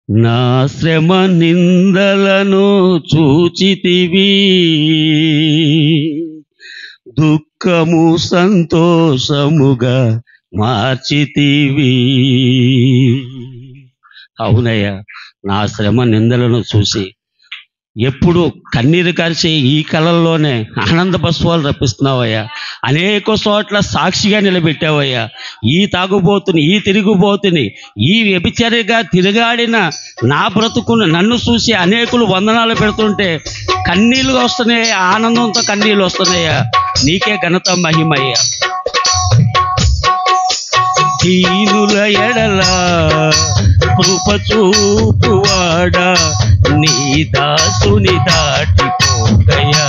నా శ్రమ నిందలను చూచితివి, దుఃఖము సంతోషముగా మార్చితివి. అవునయ్యా, నా శ్రమ నిందలను చూసి ఎప్పుడు కన్నీరు కార్చే ఈ కళల్లోనే ఆనంద బస్వాలు రప్పిస్తున్నావయ్యా. అనేక చోట్ల సాక్షిగా నిలబెట్టావయ్యా. ఈ తాగుబోతుని, ఈ తిరుగుబోతుని, ఈ వ్యభిచారిగా తిరగాడిన నా బ్రతుకును నన్ను చూసి అనేకులు వందనాలు పెడుతుంటే కన్నీళ్ళు వస్తున్నాయి, ఆనందంతో కన్నీళ్ళు వస్తున్నాయా. నీకే ఘనత మహిమయ్యా. దీనుల ఎడల కృప చూపువాడా, నీ దాసుని దాటిపోకయా.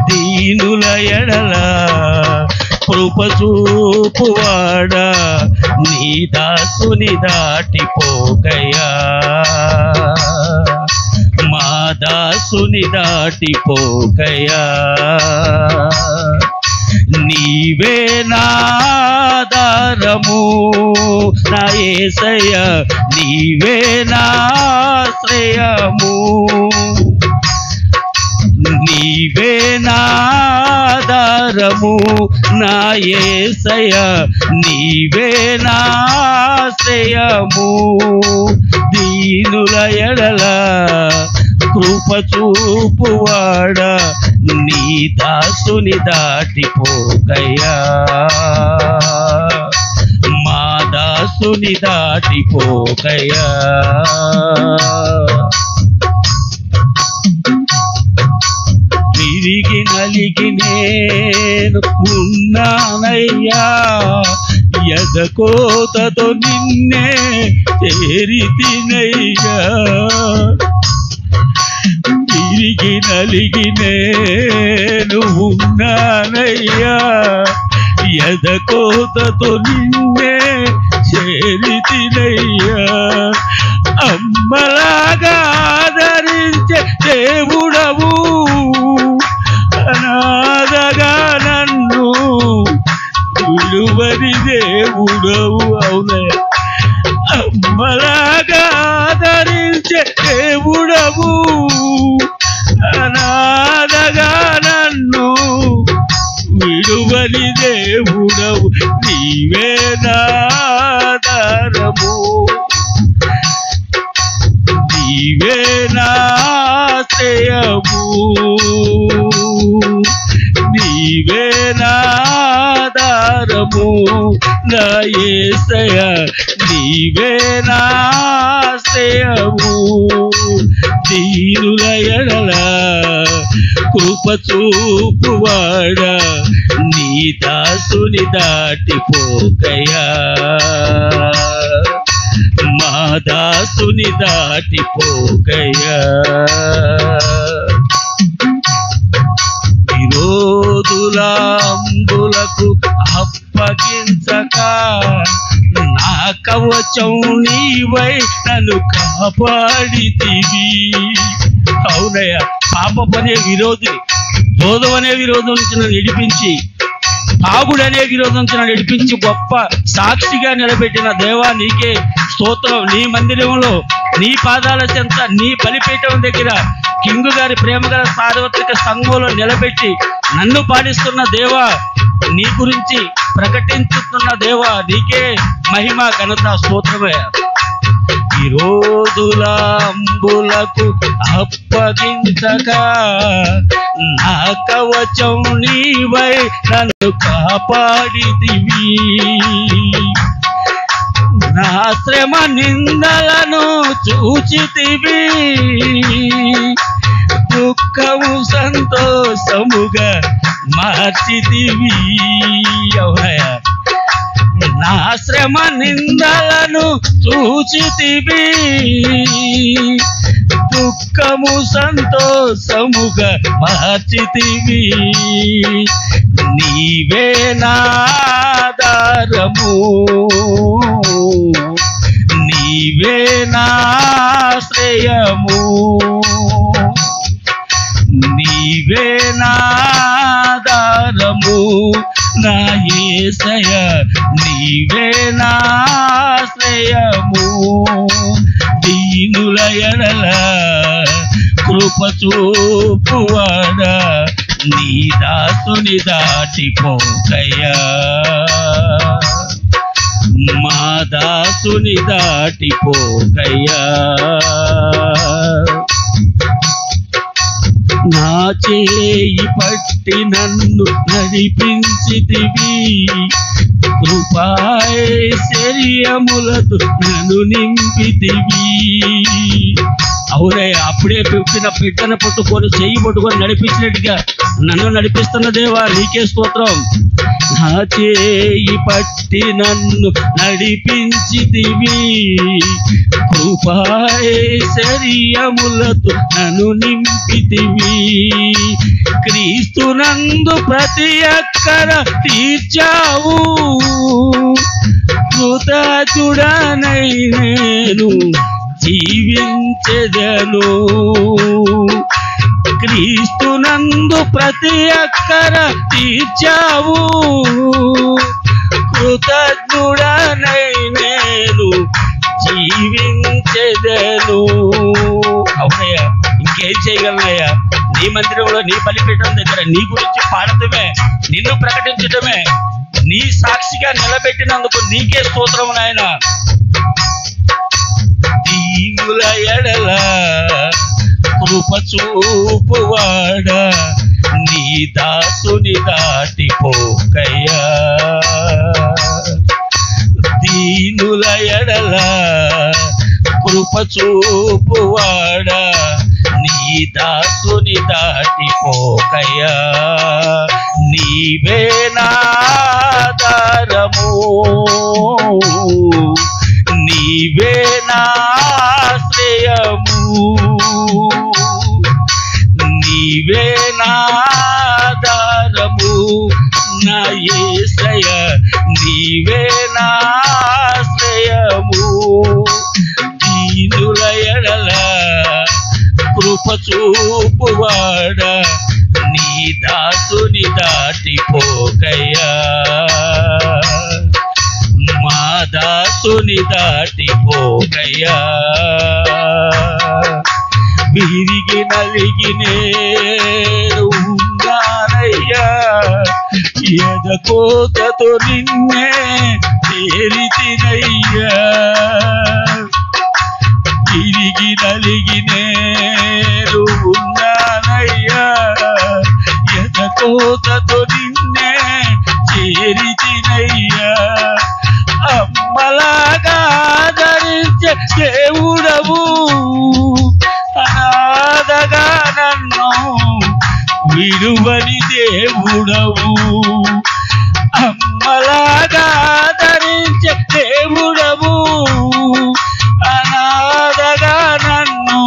దీనుల ఎడల కృప చూపువాడా, నీ దాసుని దాటిపోకయా. మా దాసుని దాటిపోకయా. నీవే నాధారము నా యేసయ్య, నీవే నాశ్రయము. నీవే నాధారము నా యేసయ్య, నీవే నాశ్రయము. దీనుల ఎడల కృప చూపువాడా, నీ దాసుని దాటిపోకయా. మా దాసుని దాటిపోకయా. తిరిగి నలిగి నేను ఉన్నానయ్యా, ఎదకోతతో నిన్నే చేరితినయ్యా. తిరిగి నలిగి నేను ఉన్నానయ్యా, ఎదకోతతో నిన్నే చేరితినయ్యా. అమ్మలాగా ఆదరించే దేవుడవు, అనాథగా నన్ను విడువని దేవుడవు. అవునయ్యా, అమ్మలాగా ఆదరించే దేవుడవు, అనాథగా నన్ను విడువని దేవుడవు. నీవే నాధారము, నీవే నాశ్రయము. నీవే నాధారము నా యేసయ్య, నీవే నాశ్రయము. దీనుల ఎడల కృప చూపువాడా, నీ దాసుని దాటిపోకయా. మా దాసుని దాటిపోకయా. విరోధులంబులకు అప్పగించక నా కవచం నీవై నన్ను కాపాడితివి. అవునయ్యా, పాపమనే విరోధిని, బోధమనే విరోధం నుంచి నన్ను నడిపించి, తాగుడనే విరోధం నుంచి నన్ను నడిపించి గొప్ప సాక్షిగా నిలబెట్టిన దేవా, నీకే స్తోత్రం. నీ మందిరంలో, నీ పాదాల చెంత, నీ బలిపీఠం దగ్గర కింగు గారి ప్రేమ గల సార్వత్రిక సంఘంలో నిలబెట్టి నన్ను పాడిస్తున్న దేవా, నీ గురించి ప్రకటించుతున్న దేవా, నీకే మహిమ ఘనత స్తోత్రమే. విరోధులంబులకు అప్పగించక నా కవచం నీవై నన్ను కాపాడితివి. నా శ్రమ నిందలను చూచితివి, దుఃఖము సంతోషముగా మార్చితివి. అవునయ్యా, నా శ్రమ నిందలను చూచితివి, దుఃఖము సంతోషముగా మార్చితివి. నీవే నాధారము, నీవే నాశ్రయము. నీవే నాధారము నా యేసయ్య, నీవే నాశ్రయము. చూపువాడా నీ దాసుని దాటిపోకయ్యా, మా దాసుని దాటిపోకయ్యా. నా చేయి పట్టి నన్ను నడిపించితివి, కృపాైశ్వర్యములతో నన్ను నింపితివి. అవునయ్య, అప్పుడే పుట్టిన బిడ్డను పట్టుకొని చెయ్యి పట్టుకొని నడిపించినట్టుగా నన్ను నడిపిస్తున్న దేవా నీకే స్తోత్రం. నా చేయి పట్టి నన్ను నడిపించితివి, కృపాైశ్వర్యములతో నన్ను నింపితివి. క్రీస్తునందు ప్రతి అక్కర తీర్చావు, కృతజ్ఞుడనై నేను జీవించెదను. క్రీస్తునందు ప్రతి అక్కర తీర్చావు, కృతజ్ఞుడనై నేను జీవించెదను. అవునయ్యా, ఇంకేం చేయగలనయ్యా? నీ మందిరంలో నీ బలిపీఠం దగ్గర నీ గురించి పాడటమే, నిన్ను ప్రకటించటమే, నీ సాక్షిగా నిలబెట్టినందుకు నీకే స్తోత్రం నాయనా. దీనుల ఎడల కృప చూపువాడా నీ దాసుని దాటిపోకయ్యా, దీనుల ఎడల కృప చూపువాడా నీ దాసుని దాటిపోకయ్యా. నీవే నాధారము, నీవే నాశ్రయము, నీవే నాధారము నా యేసయ్య, నీవే నాశ్రయము. దీనుల ఎడల కృప చూపువాడా నీ దాసుని దాటిపోకయ్యా, మా దాసుని దాటిపోకయ్యా. విరిగి నలిగి నేను ఉన్నానయ్యా, ఎదకోతతో నిన్నే తేలితినయ్యా. విరిగి నలిగి నేను ఉన్నానయ్యా, ఎదకోతతో నిన్నే చేరితినయ్యా. అమ్మలాగా ఆదరించే దేవుడవు, అనాథగా నన్ను విడువని దేవుడవు. అమ్మలాగా ఆదరించే దేవుడవు, అనాథగా నన్ను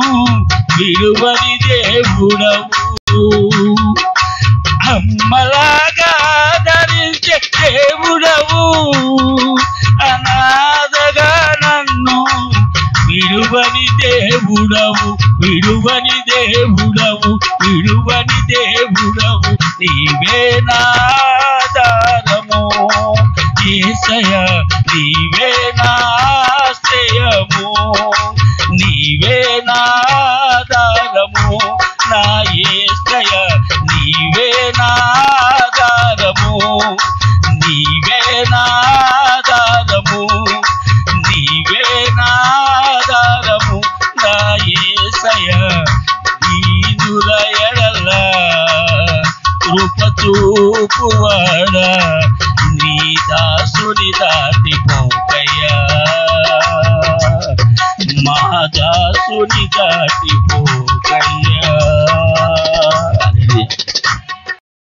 విడువని దేవుడవు. అమ్మలాగా ఆదరించే దేవుడవు, అనాథగా నన్ను విడువని దేవుడవు, విడువని దేవుడవు, విడువని దేవుడవు. నీవే నాధారము యేసయ్యా, నీవే నాశ్రయము, నీవే నాధారము నా యేసయ్యా, నీవే నాధారము, నీవే నాధారము, నీవే నాధారము నా యేసయ్యా. దీనుల ఎడల కృప చూపువాడా నీ దాసుని దాటిపోకయ్యా, మా దాసుని దాటిపోకయ్యా.